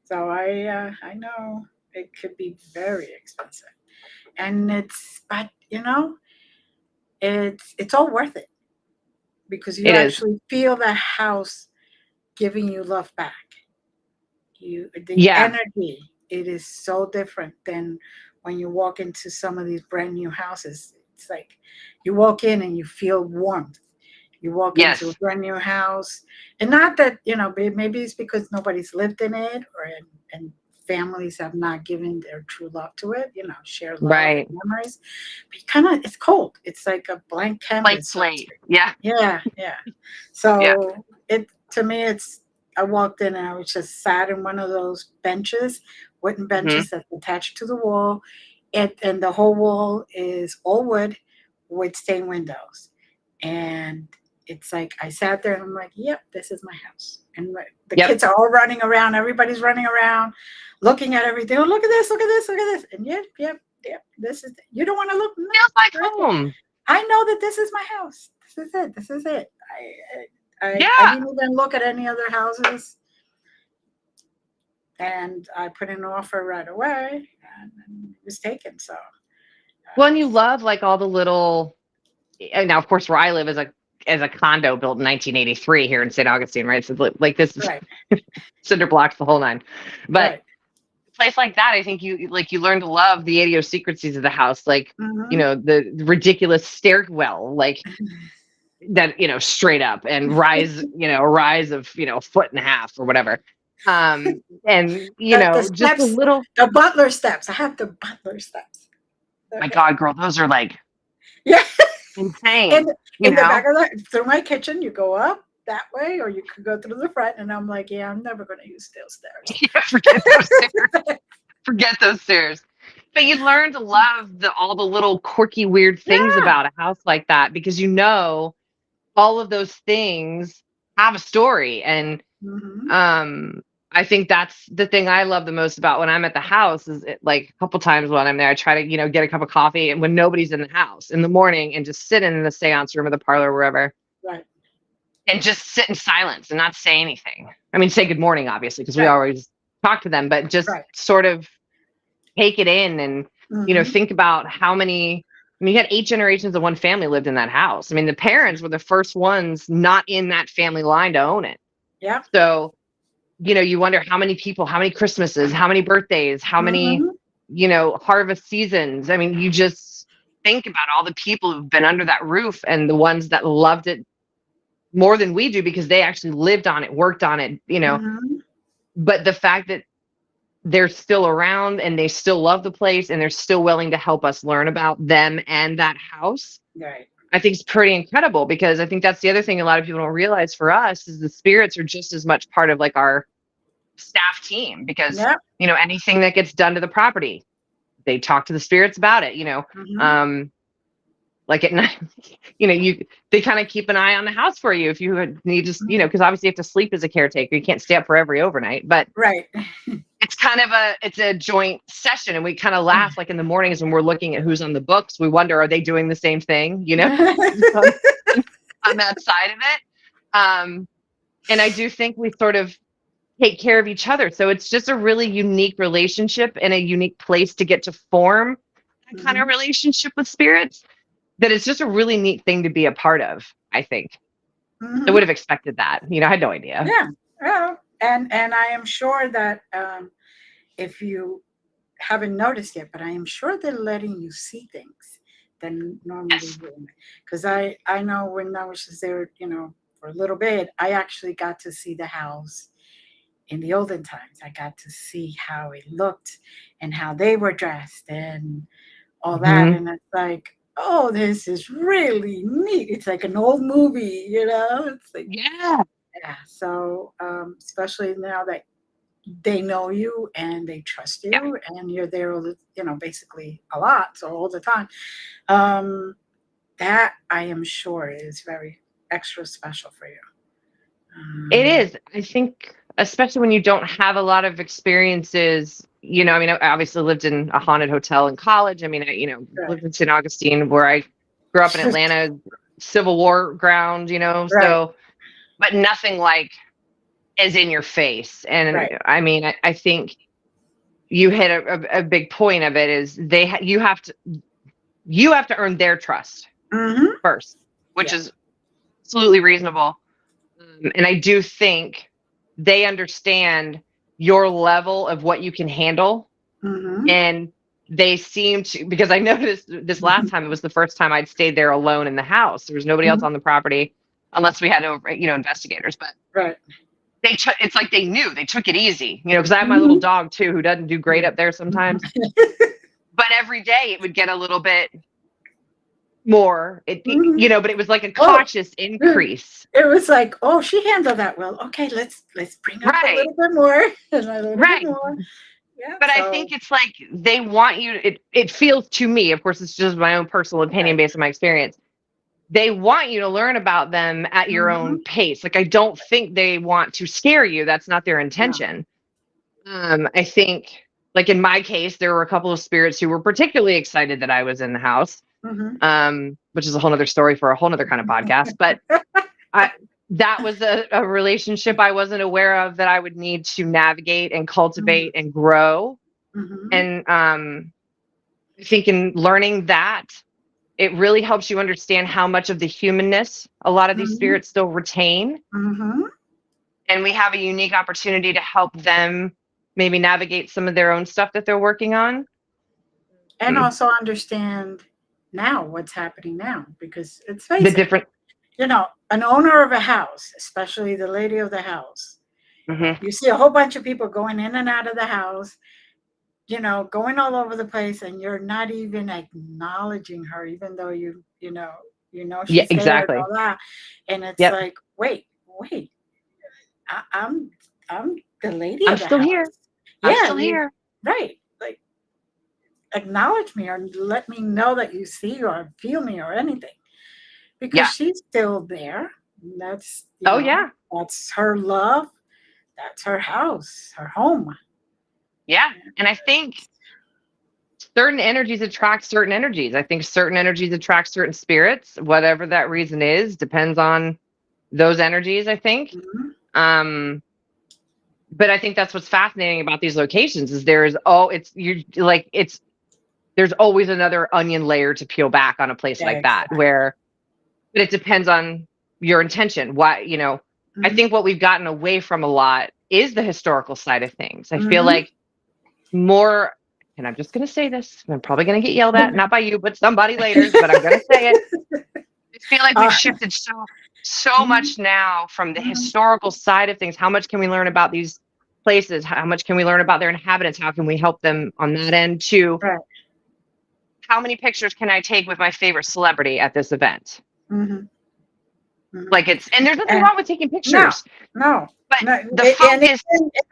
So I know it could be very expensive, and but it's all worth it because you It is. actually feel the house giving you love back. The Yeah. energy, it is so different than when you walk into some of these brand new houses. It's like you walk in and you feel warmth. You walk into a Yes. brand new house, and not that maybe it's because nobody's lived in it, and families have not given their true love to it. Share love and Right. memories. But it's cold. It's like a blank Blank canvas, so to slate. speak. Yeah. Yeah, yeah. Yeah. So it to me, it's. I walked in and I was just sat in one of those benches, wooden Hmm. benches that's attached to the wall, and the whole wall is all wood with stained windows, and it's like I sat there and I'm like, yep, this is my house. And the Yep. kids are all running around. Everybody's running around, looking at everything. Oh, look at this! Look at this! Look at this! And yep, yep, yep. This is. You don't want to look. No, Feels like right there. home. I know that this is my house. This is it. This is it. I Yeah. didn't even look at any other houses, and I put in an offer right away, and it was taken. So, Well, and you love like all the little. And now, of course, where I live is a condo built in 1983 here in St. Augustine, right? So like this is right, cinder blocks the whole nine. But right. a place like that, I think you learn to love the idiosyncrasies of the house, like Hmm. the ridiculous stairwell, like that, straight up and a rise of a foot and a half or whatever. And The just a steps, little. the butler steps. I have the butler steps. My Okay. God, girl, those are like Yeah. insane. in in the back of through my kitchen, you go up that way, or you could go through the front. And I'm like, yeah, I'm never going to use steel stairs. Yeah, forget those stairs. Forget those stairs. But you learn to love all the little quirky, weird things Yeah. about a house like that because all of those things have a story. And Hmm. um, I think that's the thing I love the most about when I'm at the house is like a couple times when I'm there, I try to, get a cup of coffee and when nobody's in the house in the morning and just sit in the seance room or the parlor or wherever Right. and just sit in silence and not say anything. I mean, say good morning, obviously, because we Right. always talk to them, but just Right. sort of take it in and, Hmm. think about how many. I mean, you had 8 generations of one family lived in that house. I mean, the parents were the first ones not in that family line to own it. Yeah. So, you wonder how many people, how many Christmases, how many birthdays, how many, Hmm. harvest seasons. I mean, you just think about all the people who've been under that roof and the ones that loved it more than we do because they actually lived on it, worked on it. Hmm. But the fact that they're still around and they still love the place and they're still willing to help us learn about them and that house, Right. I think is pretty incredible because I think that's the other thing a lot of people don't realize for us is the spirits are just as much part of like our staff team because, Yeah. anything that gets done to the property, they talk to the spirits about it. Hmm. Um, like at night, they kind of keep an eye on the house for you if you need to, because obviously you have to sleep as a caretaker. You can't stay up for every overnight, but Right. it's kind of it's a joint session and we kind of laugh like in the mornings when we're looking at who's on the books. We wonder, are they doing the same thing, on, on that side of it? And I do think we sort of take care of each other. So it's just a really unique relationship and a unique place to get to form that kind of Hmm. relationship with spirits that it's just a really neat thing to be a part of, I think. I would Hmm. have expected that. I had no idea. Yeah. Yeah. And I am sure that if you haven't noticed yet, but I am sure they're letting you see things than normally Yes. would. Because I know when I was just there, for a little bit, I actually got to see the house in the olden times. I got to see how it looked and how they were dressed and all that. Hmm. And it's like, oh, this is really neat. It's like an old movie. It's like, Yeah. yeah. So, especially now that they know you and they trust Yeah. you, and you're there, basically a lot, so all the time. Um, that I am sure is very extra special for you. It is. I think, especially when you don't have a lot of experiences, I mean, I obviously lived in a haunted hotel in college. I mean, Right. lived in St. Augustine where I grew up in Atlanta, Civil War ground, Right. so, but nothing like as in your face. And Right. I mean, I think you hit a big point of it is you have to earn their trust Mm-hmm. first, which Yeah. is absolutely reasonable. And I do think they understand your level of what you can handle. Mm-hmm. And they seem to, because I noticed this last time, it was the first time I'd stayed there alone in the house. There was nobody else Mm-hmm. on the property unless we had, investigators. But Right. it's like they knew, they took it easy, because I have my little Mm-hmm. dog too, who doesn't do great up there sometimes. But every day it would get a little bit more, Mm-hmm. but it was like a Oh, cautious good. increase. It was like, oh, she handled that well. Okay, let's bring up a Right. little bit more and a little bit Right. more. Yeah. But I So think it's like they want you, it feels to me, of course, it's just my own personal opinion right. based on my experience. They want you to learn about them at your Mm-hmm. own pace. Like, I don't think they want to scare you. That's not their No. intention. I think, like in my case, there were a couple of spirits who were particularly excited that I was in the house, Mm-hmm. which is a whole nother story for a whole nother kind of podcast. But I, that was a relationship I wasn't aware of that I would need to navigate and Mm-hmm. cultivate and grow. Mm-hmm. And I think in learning that, it really helps you understand how much of the humanness a lot of these Mm-hmm. spirits still retain. Mm-hmm. And we have a unique opportunity to help them maybe navigate some of their own stuff that they're working on. And also understand now what's happening now, because let's The face it, different. an owner of a house, especially the lady of the house, Mhm. you see a whole bunch of people going in and out of the house, going all over the place, and you're not even acknowledging her, even though Yeah, she's there and exactly. all that. And it's Yep. like, wait, I'm the lady I'm of the still here. house. I'm Yeah, still here. right. Like, acknowledge me or let me know that you see or feel me or anything, because Yeah. she's still there. That's Oh, yeah. that's her love. That's her house, her home. Yeah. And I think certain energies attract certain energies. I think certain energies attract certain spirits, whatever that reason is, depends on those energies, I think. Mhm. Um, but I think that's what's fascinating about these locations is there's always another onion layer to peel back on a place like that Exactly. where, but it depends on your intention. Why, I Mhm. think what we've gotten away from a lot is the historical side of things. I feel Mhm. like more, and I'm just going to say this, I'm probably going to get yelled at, not by you, but somebody later, but I'm going to say it. I feel like we've Uh, shifted so mhm. much now from the Mhm. historical side of things. How much can we learn about these places? How much can we learn about their inhabitants? How can we help them on that end? To Right. how many pictures can I take with my favorite celebrity at this event? Mhm. Mhm. Like and there's nothing And wrong with taking no, pictures, no, but no. the And focus,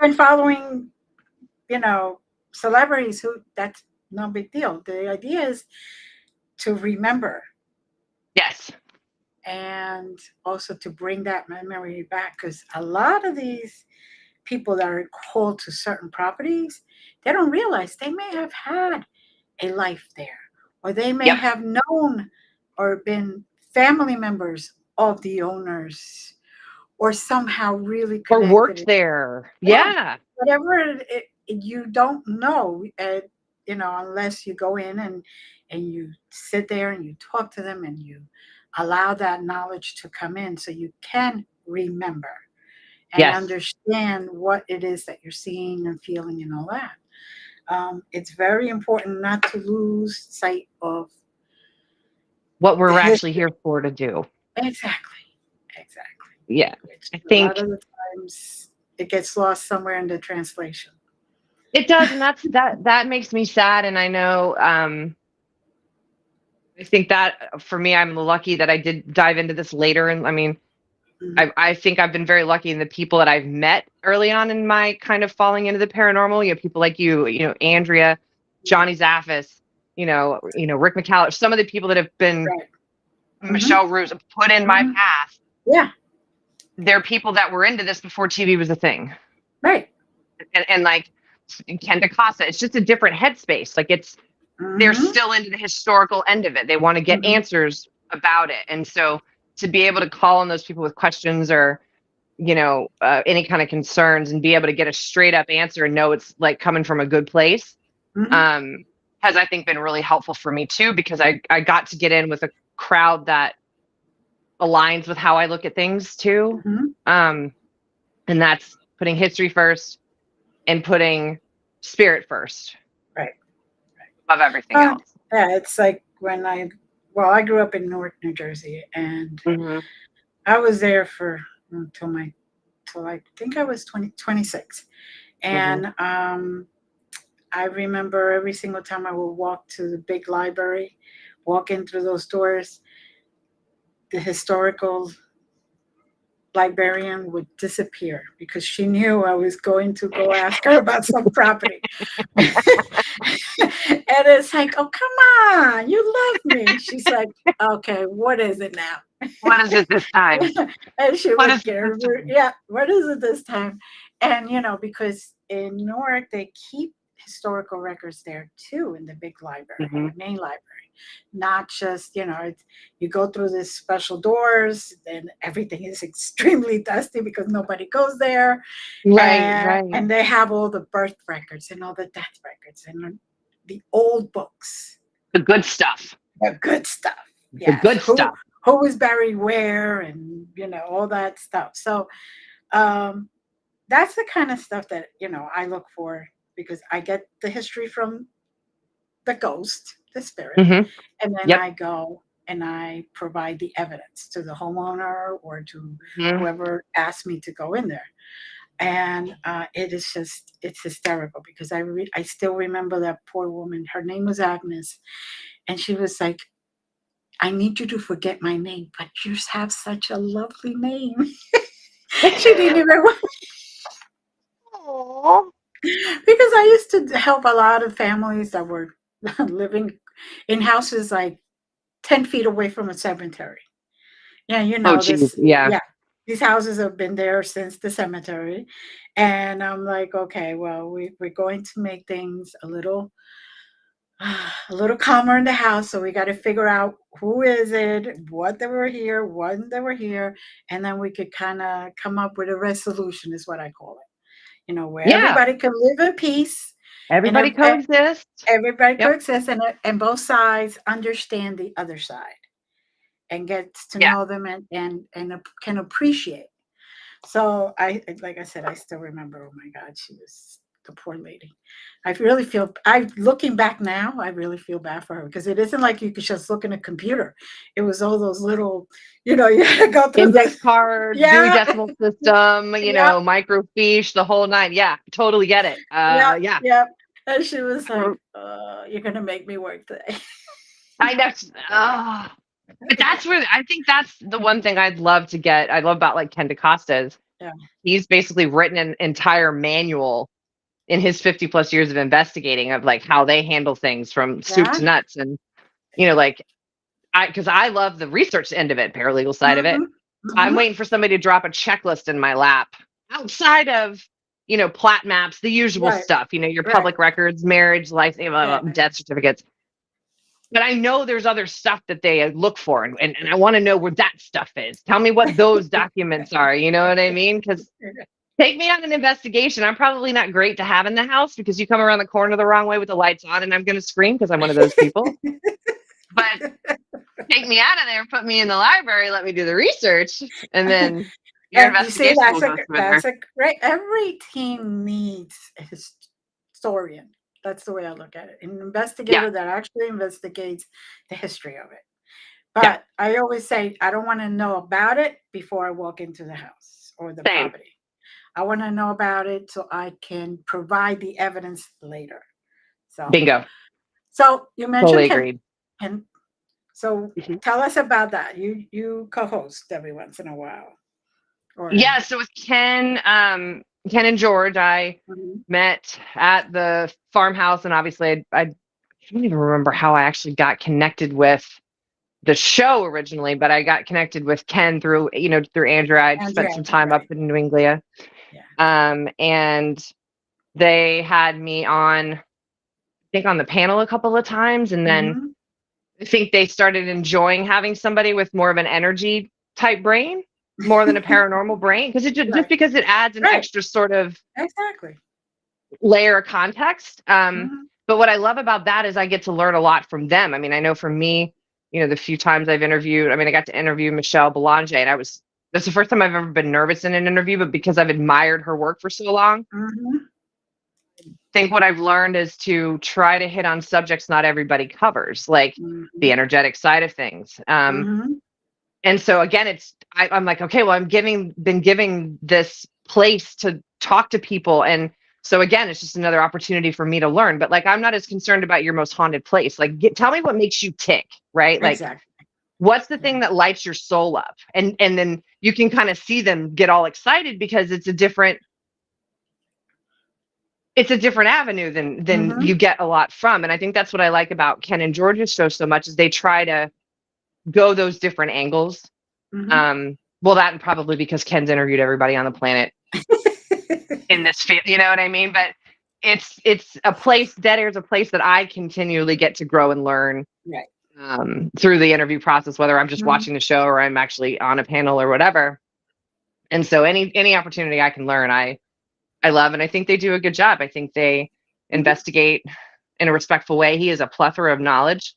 even following, you know, celebrities who that's no big deal. The idea is to remember yes, and also to bring that memory back, because a lot of these people that are called to certain properties, they don't realize they may have had a life there, or they may yep, have known or been family members of the owners, or somehow really or connected. worked there. Yeah, Yeah, whatever you don't know, unless you go in and you sit there and you talk to them and you allow that knowledge to come in, so you can remember and yes, understand what it is that you're seeing and feeling and all that. It's very important not to lose sight of what the we're actually history. here for to do. Exactly, exactly. Yeah, Which I a lot think of the times it gets lost somewhere in the translation. it does, and that makes me sad. And I know, I think that for me, I'm lucky that I did dive into this later. And I mean, Mhm. I think I've been very lucky in the people that I've met early on in my kind of falling into the paranormal. People like Andrea, Yeah. Johnny Zaffis, Rick McCallish, some of the people that have been Right. Hmm. Michelle Ruse put in my Hmm. path. Yeah. They're people that were into this before TV was a thing. Right. And like Ken DaCosta, it's just a different headspace. Like they're Hmm. still into the historical end of it. They want to get Hmm. answers about it. And so to be able to call on those people with questions or any kind of concerns and be able to get a straight up answer and know it's like coming from a good place, Hmm. um, has I think been really helpful for me too, because I got to get in with a crowd that aligns with how I look at things too. Hmm. Um, and that's putting history first and putting spirit first Right. above everything Uh, else. yeah, it's like when I grew up in Newark, New Jersey, and Mm-hmm. I was there for till I think I was 26. Mm-hmm. And I remember every single time I would walk to the big library, walk in through those doors, the historical librarian would disappear because she knew I was going to go ask her about some property. And it's like, oh, come on, you love me. She's like, okay, what is it now? What is it this time? And she What would is it get this her, time? yeah, what is it this time? And, because in Newark, they keep historical records there too in the big library, Mm-hmm. the main library. Not just, you go through these special doors, then everything is extremely dusty because nobody goes there. Right, And, right. and they have all the birth records and all the death records and the old books, The good stuff. the good stuff. The Yes. good Who stuff. who was buried where and all that stuff. So um that's the kind of stuff that I look for because I get the history from the ghost, the spirit, Mm-hmm. and then Yep. I go and I provide the evidence to the homeowner or to Mm-hmm. whoever asked me to go in there. And it's hysterical because I still remember that poor woman. Her name was Agnes, and she was like, "I need you to forget my name, but you have such a lovely name." She didn't even Aww. because I used to help a lot of families that were living in houses like 10 feet away from a cemetery. Yeah, Oh, geez. Yeah. yeah, these houses have been there since the cemetery. And I'm like, okay, well, we're going to make things a little calmer in the house. So we got to figure out who is it, what they were here, when they were here. And then we could kind of come up with a resolution, is what I call it. Where Yeah. everybody can live in peace and Everybody coexists. everybody Yep. coexists and both sides understand the other side and gets to Yeah. know them and can appreciate. So like I said, I still remember, oh my God, she was the poor lady. Looking back now, I really feel bad for her because it isn't like you could just look in a computer. It was all those little, you had to go through Index cards, Dewey yeah, Decimal System, yep, microfiche, the whole nine. Yeah, totally get it. yep, Yeah. yep. And she was like, you're going to make me work today. I that's but that's where I think that's the one thing I love about like Ken DaCosta is Yeah. he's basically written an entire manual in his 50 plus years of investigating of like how they handle things from soup Yeah. to nuts. And like because I love the research end of it, paralegal side of it. Hmm. I'm Hmm. waiting for somebody to drop a checklist in my lap outside of plat maps, the usual Right. stuff, your Right. public records, marriage, life, Yeah. death certificates. But I know there's other stuff that they look for, and I want to know where that stuff is. Tell me what those documents are. You know what I mean? Because take me on an investigation. I'm probably not great to have in the house because you come around the corner the wrong way with the lights on, and I'm going to scream because I'm one of those people. But take me out of there, put me in the library, let me do the research, and then your And you see, investigation will go that's smoother. a great. Every team needs a historian. That's the way I look at it. An Yeah, investigator that actually investigates the history of it. yeah, But I always say I don't want to know about it before I walk into the house or the same. property. I want to know about it so I can provide the evidence later. So, Bingo. so you mentioned Totally agreed. Ken. So Mhm. tell us about that. You co-host every once in a while. Or Yeah, so with Ken and George, I Mhm. met at the farmhouse, and obviously I don't even remember how I actually got connected with the show originally, but I got connected with Ken through, through Andrea. I'd spent Andrea, some time up right? in New England, Yeah. and they had me on, I think, on the panel a couple of times, and then Hmm. I think they started enjoying having somebody with more of an energy type brain, more than a paranormal brain, because just Right. because it adds an Right. extra sort of Exactly. layer of context. Hmm. But what I love about that is I get to learn a lot from them. I mean, I know for me, the few times I've interviewed, I mean, I got to interview Michelle Belanger, and that's the first time I've ever been nervous in an interview, but because I've admired her work for so long, Hmm. I think what I've learned is to try to hit on subjects not everybody covers, like the Hmm. energetic side of things. Hmm. And so again, I'm like, okay, well, been giving this place to talk to people. And so again, it's just another opportunity for me to learn. But like, I'm not as concerned about your most haunted place. Like, tell me what makes you tick, right? Like, Exactly. what's the thing Right. that lights your soul up? And then you can kind of see them get all excited because it's a different avenue than Hmm. you get a lot from. And I think that's what I like about Ken and George's show so much is they try to go those different angles. Hmm. Well, that and probably because Ken's interviewed everybody on the planet in this field, you know what I mean? But it's a place. Dead Air is a place that I continually get to grow and learn Right. through the interview process, whether I'm just Hmm. watching the show or I'm actually on a panel or whatever. And so any opportunity I can learn, I love, and I think they do a good job. I think they Hmm. investigate in a respectful way. He is a plethora of knowledge.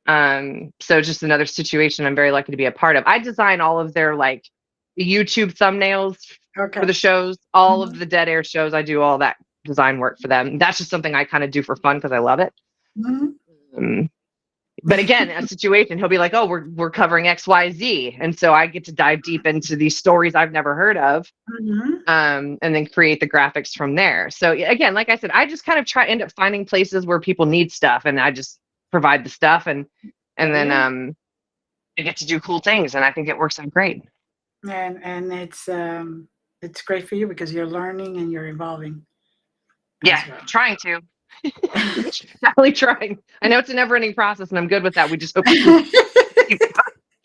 So just another situation I'm very lucky to be a part of. I design all of their like YouTube thumbnails for Okay. the shows, all of Hmm. the Dead Air shows. I do all that design work for them. That's just something I kind of do for fun because I love it. Hmm. Um, but again, a situation, he'll be like, "Oh, we're covering X, Y, Z," and so I get to dive deep into these stories I've never heard of, Hmm. and then create the graphics from there. So again, like I said, I just kind of end up finding places where people need stuff, and I just provide the stuff, and There then you I get to do cool things, and I think it works out great. go. And it's great for you because you're learning and you're evolving Yeah, as well. trying to. Definitely trying. I know it's a never-ending process, and I'm good with that. We just hope we can keep,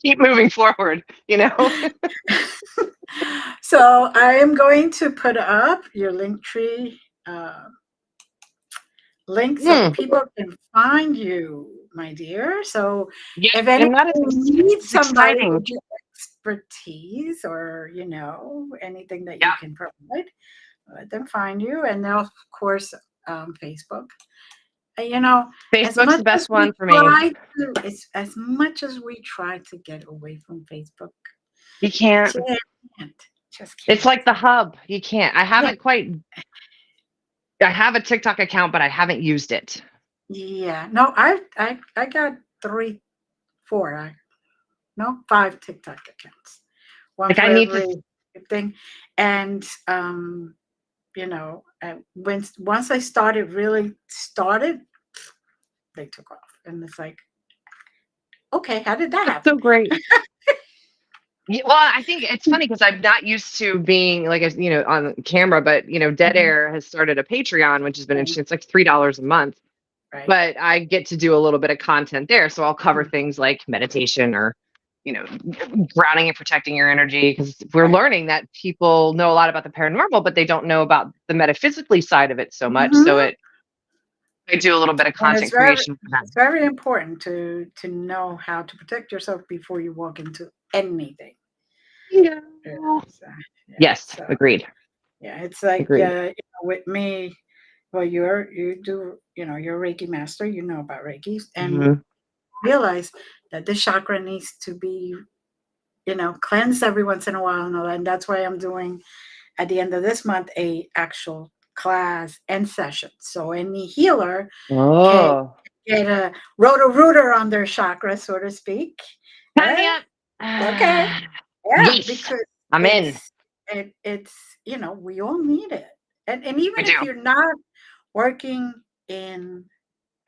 keep moving forward. So I am going to put up your link tree uh, link so Mm, people can find you, my dear. So yeah, if anyone and that is needs it's somebody exciting. with your expertise or anything that you Yeah, can provide, let them find you, and they'll of course Facebook. You know, as Facebook's much the as best we one for me. try to, as much as we try to get away from Facebook, You can't. can't, just It's can't. like the hub. You can't. I Yeah, haven't quite. I have a TikTok account, but I haven't used it. yeah. No, I got three, four, no, five TikTok accounts, one Like for I need to. every thing, and when once I started, they took off, and it's like, okay, how did that It's happen? so great. Yeah, well, I think it's funny because I'm not used to being like, on camera, but Dead Mhm. Air has started a Patreon, which has been Right, interesting. It's like $3 a month, right. but I get to do a little bit of content there. So I'll cover Mhm. things like meditation or, you know, grounding and protecting your energy because we're Right. learning that people know a lot about the paranormal, but they don't know about the metaphysically side of it so much. So Mhm. I do a little bit of And content creation for them. it's very important to know how to protect yourself before you walk into anything. Yeah. Yeah. So, yeah. Yes, So agreed. yeah, it's like Agreed. with me. Well, you're a Reiki master. You know about Reiki, and Mhm. realize that this chakra needs to be cleansed every once in a while, and that's why I'm doing at the end of this month a actual class and session. So any healer can Oh, get a rotor on their chakra, so to speak. sign me Yeah. up. Okay. Yeah, Yes, because I'm in. it's we all need it. And We even do. if you're not working in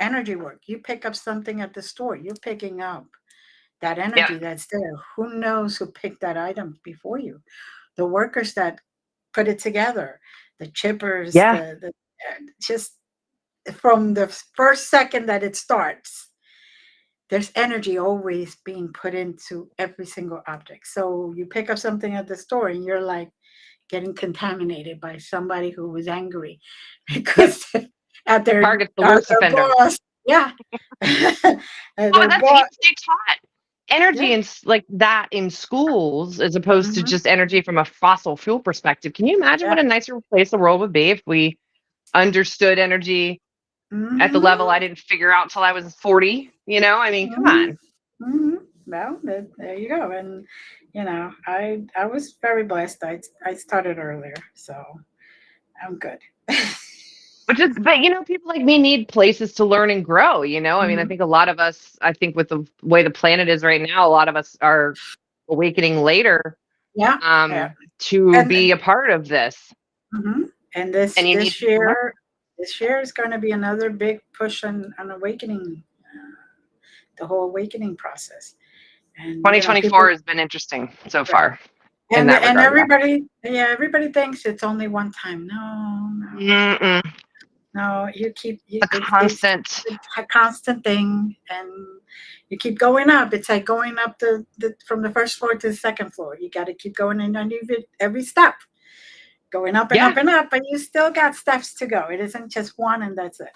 energy work, you pick up something at the store, you're picking up that Yep. energy that's there. Who knows who picked that item before you? the workers that put it together, the chippers, Yeah. the just from the first second that it starts, there's energy always being put into every single object. So you pick up something at the store and you're like getting contaminated by somebody who was angry Yep. because at Target's the at worst their offender. boss. Yeah. Well, Their that's it. boss. They taught energy Yeah. in like that in schools as opposed to Hmm. just energy from a fossil fuel perspective. Can you imagine Yeah. what a nicer place the world would be if we understood energy at the level Hmm. I didn't figure out till I was 40? I mean, come Hmm. on. Hmm. Well, there you go. And I was very blessed. I started earlier, so I'm good. Which is, but people like me need places to learn and grow. I mean, I Hmm. think a lot of us, I think with the way the planet is right now, a lot of us are awakening later Yeah. Yeah. to And be a part of this. mhm. And And you need this people around. year, is going to be another big push on awakening, the whole awakening process. And 2024 people, has been interesting so right? far in that And regard. Yeah. everybody, yeah, everybody thinks it's only one time. No, no, Mm-mm. no. You keep The constant. it's a constant thing, and you keep going up. It's like going up the from the first floor to the second floor. You got to keep going in under every step, going up and Yeah. up and up, but you still got steps to go. It isn't just one and that's it.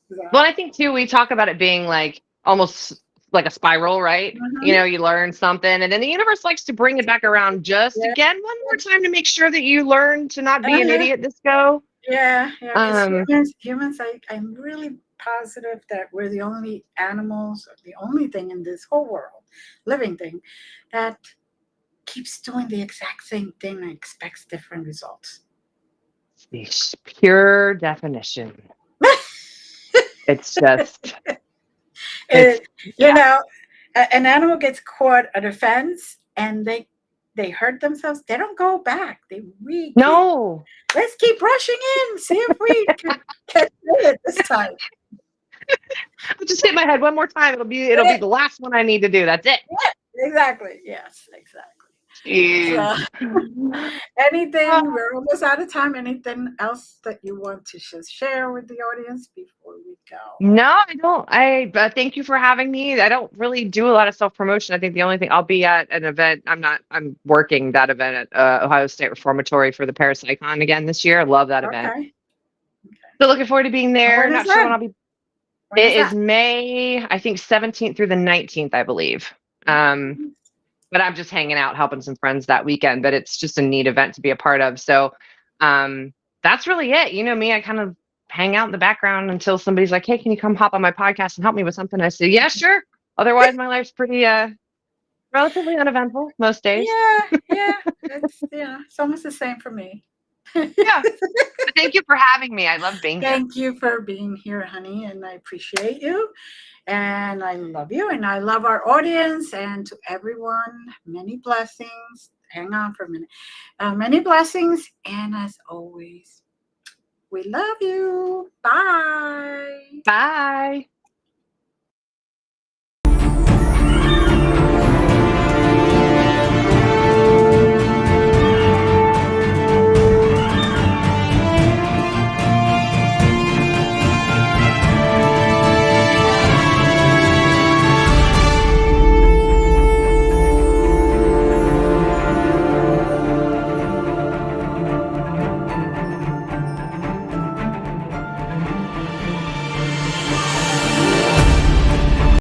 So, Well, I think too, we talk about it being like almost like a spiral, right? mhm. You learn something, and then the universe likes to bring it back around just Yeah, again one more time to make sure that you learn to not be an uh-huh. idiot this go. Yeah, yeah. Because Um, humans, I'm really positive that we're the only animals, or the only thing in this whole world, living thing, that keeps doing the exact same thing and expects different results. it's pure definition. It's just, it's It, you yeah. know, an animal gets caught at a fence and they hurt themselves. They don't go back. We keep No, let's keep rushing in. See if we can get through it this time. I'll just hit my head one more time. It'll be the last one I need to do. That's it. Yeah, exactly. Yes, exactly. Jeez. So, anything, we're almost out of time. Anything else that you want to just share with the audience before we go? No, I don't. Thank you for having me. I don't really do a lot of self promotion. I think the only thing I'll be at an event. I'm working that event at Ohio State Reformatory for the Parapsychon again this year. I love that event. Okay. So looking forward to being there. When is Not sure when that? I'll be. When is It is that? May, I think 17th through the 19th, I believe. Um, Okay. but I'm just hanging out, helping some friends that weekend. But it's just a neat event to be a part of. So um, that's really it. You know me, I kind of hang out in the background until somebody's like, "Hey, can you come hop on my podcast and help me with something?" I say, "Yeah, sure." Otherwise, my life's pretty relatively uneventful most days. Yeah, yeah. It's almost the same for me. Yeah. But thank you for having me. I love being here. Thank you for being here, honey, and I appreciate you. And I love you, and I love our audience, and to everyone, many blessings. Hang on for a minute. Many blessings, and as always, we love you. Bye. Bye.